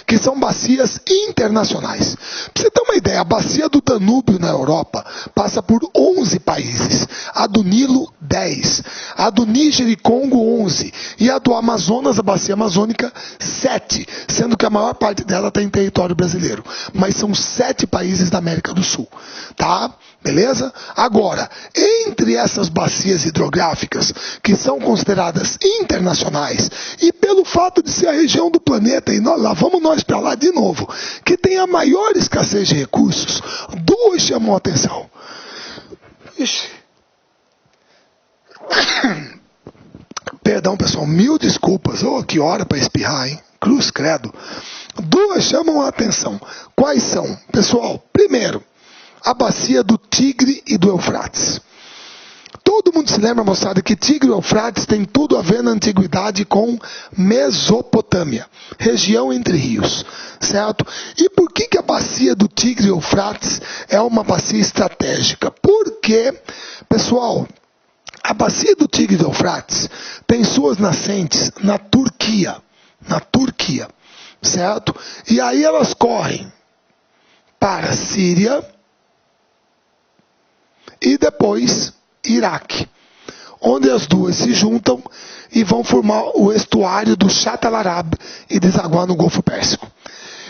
que são bacias internacionais. Para você ter uma ideia, a bacia do Danúbio na Europa passa por 11 países, a do Nilo 10, a do Níger e Congo 11, e a do Amazonas, a bacia amazônica, 7, sendo que a maior parte dela está em território brasileiro. Mas são 7 países da América do Sul, tá? Beleza? Agora, entre essas bacias hidrográficas, que são consideradas internacionais, e pelo fato de ser a região do planeta, e lá vamos nós para lá de novo, que tem a maior escassez de recursos, duas chamam a atenção. Ixi. Perdão, pessoal, 1000 desculpas. Que hora para espirrar, hein? Cruz credo. Duas chamam a atenção. Quais são? Pessoal, primeiro, a bacia do Tigre e do Eufrates. Todo mundo se lembra, moçada, que Tigre e Eufrates tem tudo a ver na antiguidade com Mesopotâmia, região entre rios, certo? E por que a bacia do Tigre e Eufrates é uma bacia estratégica? Porque, pessoal, a bacia do Tigre e do Eufrates tem suas nascentes na Turquia, certo? E aí elas correm para a Síria e depois Iraque, onde as duas se juntam e vão formar o estuário do Chatalarab e desaguar no Golfo Pérsico.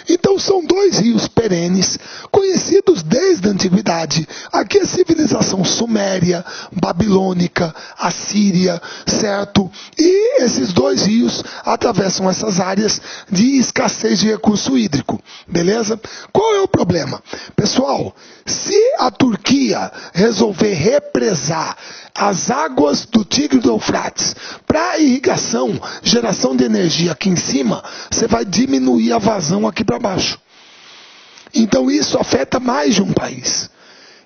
Então são dois rios perenes, conhecidos desde a antiguidade. Aqui a civilização suméria, babilônica, assíria, certo? E esses dois rios atravessam essas áreas de escassez de recurso hídrico, beleza? Qual é o problema? Pessoal, se a Turquia resolver represar as águas do Tigre e do Eufrates para irrigação, geração de energia aqui em cima, você vai diminuir a vazão aqui para baixo. Então isso afeta mais de um país.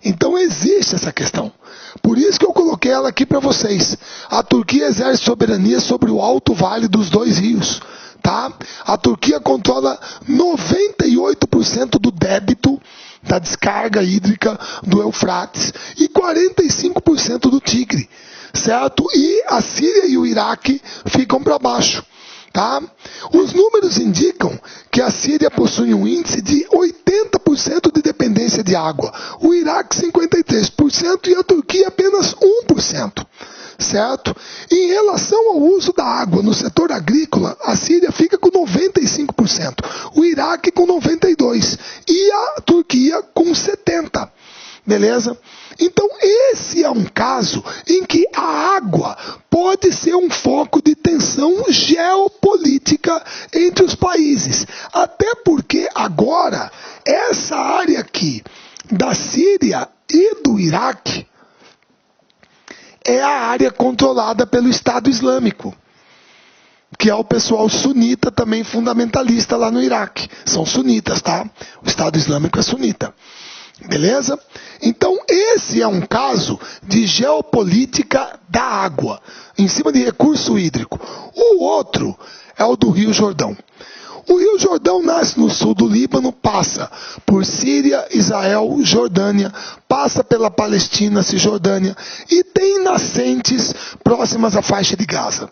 Então existe essa questão. Por isso que eu coloquei ela aqui para vocês. A Turquia exerce soberania sobre o alto vale dos dois rios. Tá? A Turquia controla 98% do débito da descarga hídrica do Eufrates e 45% do Tigre, certo? E a Síria e o Iraque ficam para baixo, tá? Os números indicam que a Síria possui um índice de 80% de dependência de água, o Iraque 53% e a Turquia apenas 1%. Certo? Em relação ao uso da água no setor agrícola, a Síria fica com 95%, o Iraque com 92% e a Turquia com 70%. Beleza? Então esse é um caso em que a água pode ser um foco de tensão geopolítica entre os países. Até porque agora, essa área aqui da Síria e do Iraque é a área controlada pelo Estado Islâmico, que é o pessoal sunita também fundamentalista lá no Iraque. São sunitas, tá? O Estado Islâmico é sunita. Beleza? Então esse é um caso de geopolítica da água, em cima de recurso hídrico. O outro é o do Rio Jordão. O Rio Jordão nasce no sul do Líbano, passa por Síria, Israel, Jordânia, passa pela Palestina, Cisjordânia e tem nascentes próximas à faixa de Gaza.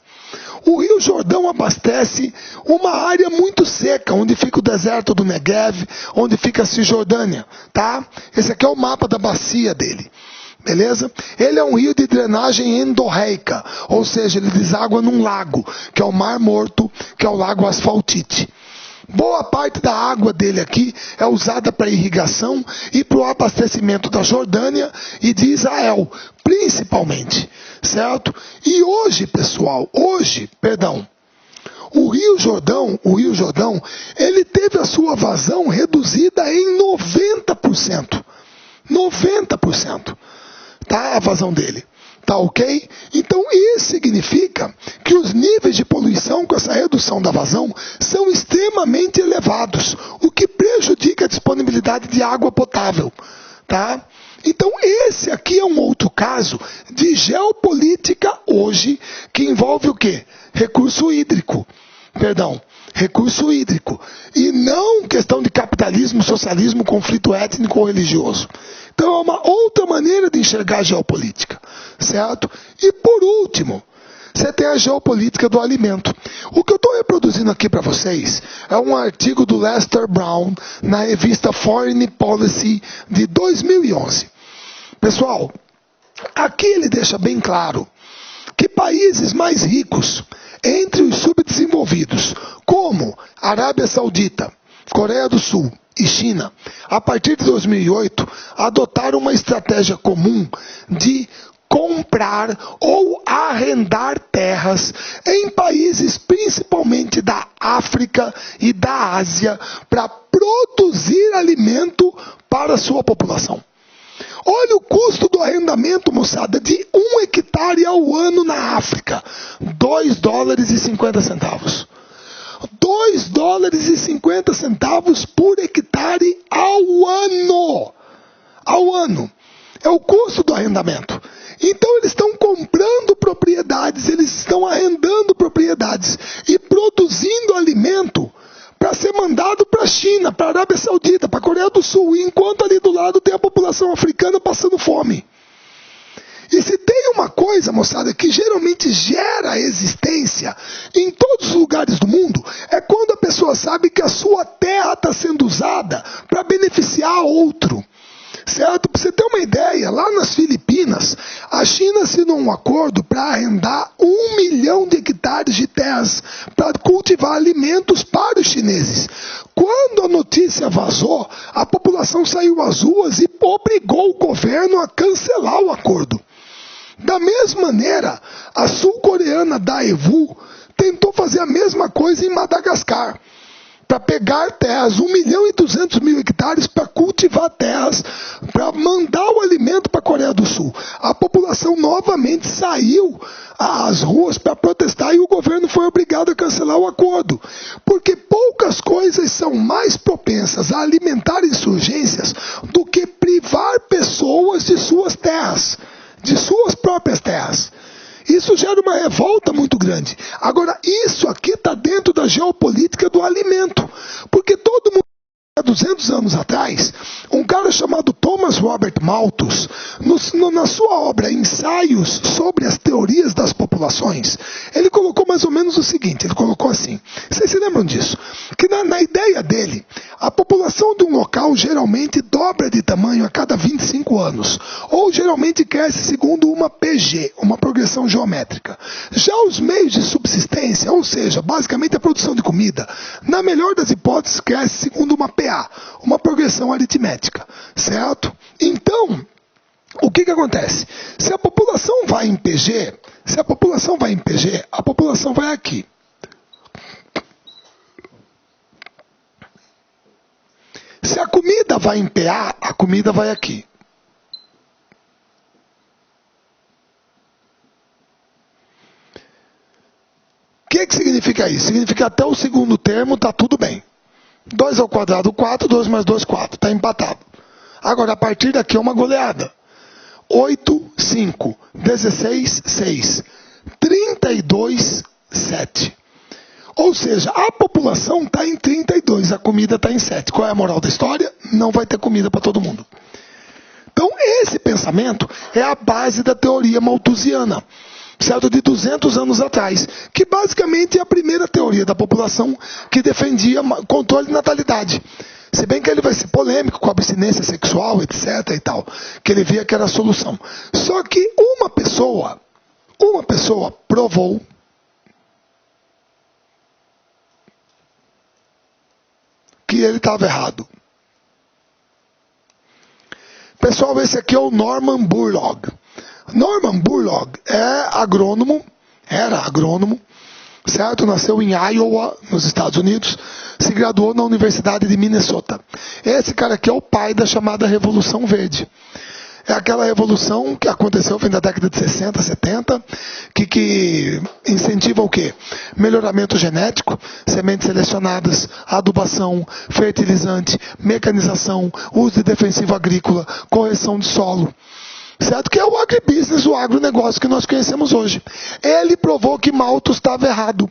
O Rio Jordão abastece uma área muito seca, onde fica o deserto do Negev, onde fica a Cisjordânia, tá? Esse aqui é o mapa da bacia dele. Beleza? Ele é um rio de drenagem endorreica, ou seja, ele deságua num lago, que é o Mar Morto, que é o Lago Asfaltite. Boa parte da água dele aqui é usada para irrigação e para o abastecimento da Jordânia e de Israel, principalmente, certo? E hoje, pessoal, o Rio Jordão, ele teve a sua vazão reduzida em 90%. 90%. Tá? A vazão dele. Tá ok? Então isso significa que os níveis de poluição com essa redução da vazão são extremamente elevados, o que prejudica a disponibilidade de água potável. Tá? Então esse aqui é um outro caso de geopolítica hoje que envolve o quê? Recurso hídrico. E não questão de capitalismo, socialismo, conflito étnico ou religioso. Então é uma outra maneira de enxergar a geopolítica, certo? E por último, você tem a geopolítica do alimento. O que eu estou reproduzindo aqui para vocês é um artigo do Lester Brown na revista Foreign Policy de 2011. Pessoal, aqui ele deixa bem claro que países mais ricos entre os subdesenvolvidos, como Arábia Saudita, Coreia do Sul e China, a partir de 2008, adotaram uma estratégia comum de comprar ou arrendar terras em países principalmente da África e da Ásia para produzir alimento para a sua população. Olha o custo do arrendamento, moçada, de 1 hectare ao ano na África. $2,50. $2,50 por hectare ao ano. Ao ano. É o custo do arrendamento. Então eles estão comprando propriedades, eles estão arrendando propriedades e produzindo alimento para ser mandado para a China, para a Arábia Saudita, para a Coreia do Sul, enquanto ali do lado tem a população africana passando fome. E se tem uma coisa, moçada, que geralmente gera existência em todos os lugares do mundo, é quando a pessoa sabe que a sua terra está sendo usada para beneficiar outro. Certo? Para você ter uma ideia, lá nas Filipinas, a China assinou um acordo para arrendar 1 milhão de hectares de terras para cultivar alimentos para os chineses. Quando a notícia vazou, a população saiu às ruas e obrigou o governo a cancelar o acordo. Da mesma maneira, a sul-coreana Daewoo tentou fazer a mesma coisa em Madagascar, para pegar terras, 1.200.000 hectares, para cultivar terras, para mandar o alimento para a Coreia do Sul. A população novamente saiu às ruas para protestar e o governo foi obrigado a cancelar o acordo. Porque poucas coisas são mais propensas a alimentar insurgências do que privar pessoas de suas terras, de suas próprias terras. Isso gera uma revolta muito grande. Agora, isso aqui está dentro da geopolítica do alimento. Porque todo mundo, há 200 anos atrás, um cara chamado Thomas Robert Malthus, na sua obra Ensaios sobre as Teorias das Populações, ele colocou mais ou menos o seguinte, ele colocou assim, vocês se lembram disso? Que na ideia dele, a população de um local geralmente dobra de tamanho a cada 25 anos, ou geralmente cresce segundo uma PG, uma progressão geométrica. Já os meios de subsistência, ou seja, basicamente a produção de comida, na melhor das hipóteses, cresce segundo uma PA, uma progressão aritmética, certo? Então, o que acontece? Se a população vai em PG, a população vai aqui. Se a comida vai em PA, a comida vai aqui. O que significa isso? Significa que até o segundo termo está tudo bem. 2 ao quadrado, 4, 2 mais 2, 4. Está empatado. Agora, a partir daqui é uma goleada. 8, 5, 16, 6, 32, 7. Ou seja, a população está em 32, a comida está em 7. Qual é a moral da história? Não vai ter comida para todo mundo. Então, esse pensamento é a base da teoria malthusiana, certo? De 200 anos atrás, que basicamente é a primeira teoria da população que defendia controle de natalidade. Se bem que ele vai ser polêmico com a abstinência sexual, etc. e tal, que ele via que era a solução. Só que uma pessoa provou que ele estava errado. Pessoal, esse aqui é o Norman Borlaug. Norman Borlaug era agrônomo, certo? Nasceu em Iowa, nos Estados Unidos, se graduou na Universidade de Minnesota. Esse cara aqui é o pai da chamada Revolução Verde. É aquela revolução que aconteceu na década de 60, 70, que incentiva o quê? Melhoramento genético, sementes selecionadas, adubação, fertilizante, mecanização, uso de defensivo agrícola, correção de solo. Certo? Que é o agribusiness, o agronegócio que nós conhecemos hoje. Ele provou que Malthus estava errado.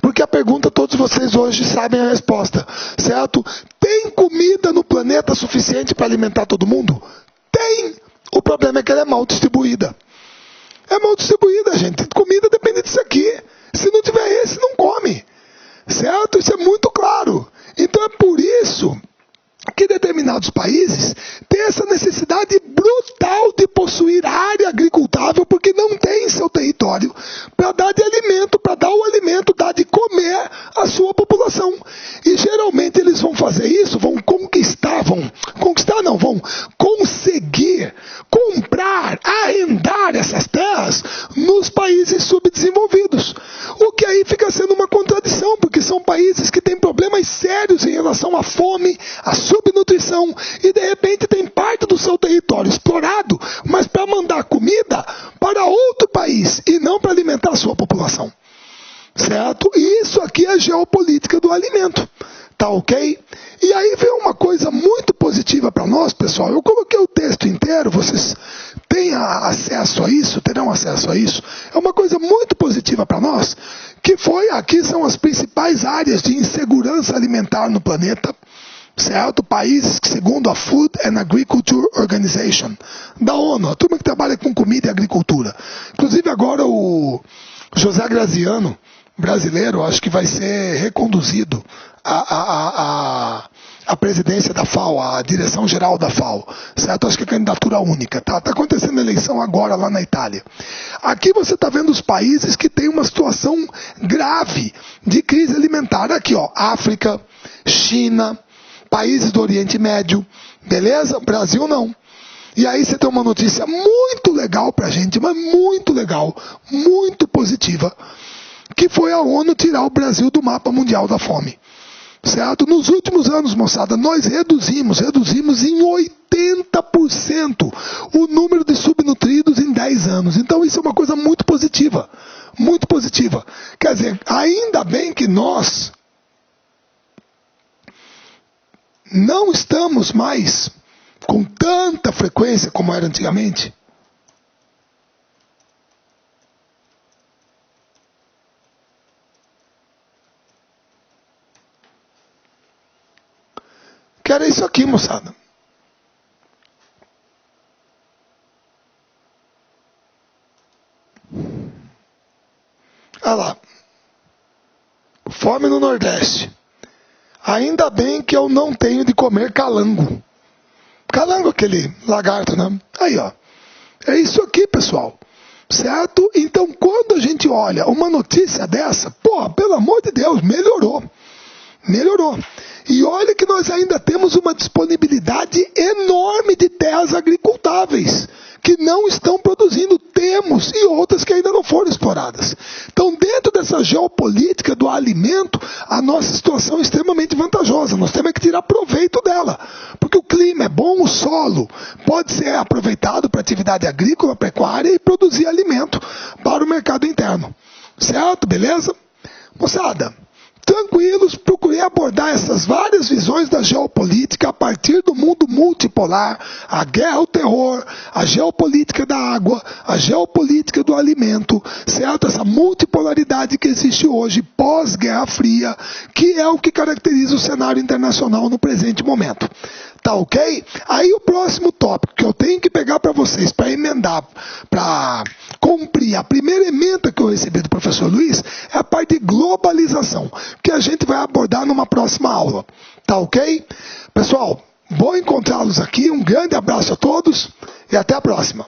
Porque a pergunta todos vocês hoje sabem a resposta. Certo? Tem comida no planeta suficiente para alimentar todo mundo? Tem! O problema é que ela é mal distribuída. É mal distribuída, gente. Comida depende disso aqui. Se não tiver esse, não come. Certo? Isso é muito claro. Então é por isso que determinados países têm essa necessidade brutal de possuir área agricultável porque não tem em seu território para dar de alimento, para dar o alimento, dar de comer à sua população. E geralmente eles vão fazer isso, vão conseguir comprar, arrendar essas terras nos países subdesenvolvidos. O que aí fica sendo uma contradição, porque são países que têm problemas sérios em relação à fome, à subnutrição, e de repente tem parte do seu território explorado, mas para mandar comida para outro país e não para alimentar a sua população. Certo? E isso aqui é a geopolítica do alimento. Tá ok? E aí vem uma coisa muito positiva para nós, pessoal. Eu coloquei o texto inteiro, vocês têm acesso a isso, terão acesso a isso. É uma coisa muito positiva para nós, que aqui são as principais áreas de insegurança alimentar no planeta. Certo? Países que, segundo a Food and Agriculture Organization, da ONU, a turma que trabalha com comida e agricultura. Inclusive agora o José Graziano, brasileiro, acho que vai ser reconduzido à presidência da FAO, à direção-geral da FAO, certo? Acho que é candidatura única, tá? Está acontecendo a eleição agora lá na Itália. Aqui você está vendo os países que têm uma situação grave de crise alimentar. Aqui, ó, África, China, países do Oriente Médio, beleza? Brasil não. E aí você tem uma notícia muito legal pra gente, mas muito legal, muito positiva, que foi a ONU tirar o Brasil do mapa mundial da fome. Certo? Nos últimos anos, moçada, nós reduzimos em 80% o número de subnutridos em 10 anos. Então isso é uma coisa muito positiva. Muito positiva. Quer dizer, ainda bem que nós não estamos mais com tanta frequência como era antigamente. Que era isso aqui, moçada. Olha lá. Fome no Nordeste. Ainda bem que eu não tenho de comer calango. Calango, aquele lagarto, né? Aí, ó. É isso aqui, pessoal. Certo? Então, quando a gente olha uma notícia dessa, pô, pelo amor de Deus, melhorou. Melhorou. E olha que nós ainda temos uma disponibilidade enorme de terras agricultáveis que não estão produzindo. Temos, e outras que ainda não foram exploradas. Então, dentro dessa geopolítica do alimento, a nossa situação é extremamente vantajosa. Nós temos que tirar proveito dela. Porque o clima é bom, o solo pode ser aproveitado para atividade agrícola, pecuária e produzir alimento para o mercado interno. Certo? Beleza? Moçada, tranquilos, procurei abordar essas várias visões da geopolítica a partir do mundo multipolar, a guerra ao terror, a geopolítica da água, a geopolítica do alimento, certo? Essa multipolaridade que existe hoje, pós-Guerra Fria, que é o que caracteriza o cenário internacional no presente momento. Tá ok? Aí o próximo tópico que eu tenho que pegar para vocês, para emendar, para cumprir a primeira emenda que eu recebi do professor Luiz, é a parte de globalização, que a gente vai abordar numa próxima aula. Tá ok? Pessoal, vou encontrá-los aqui, um grande abraço a todos e até a próxima.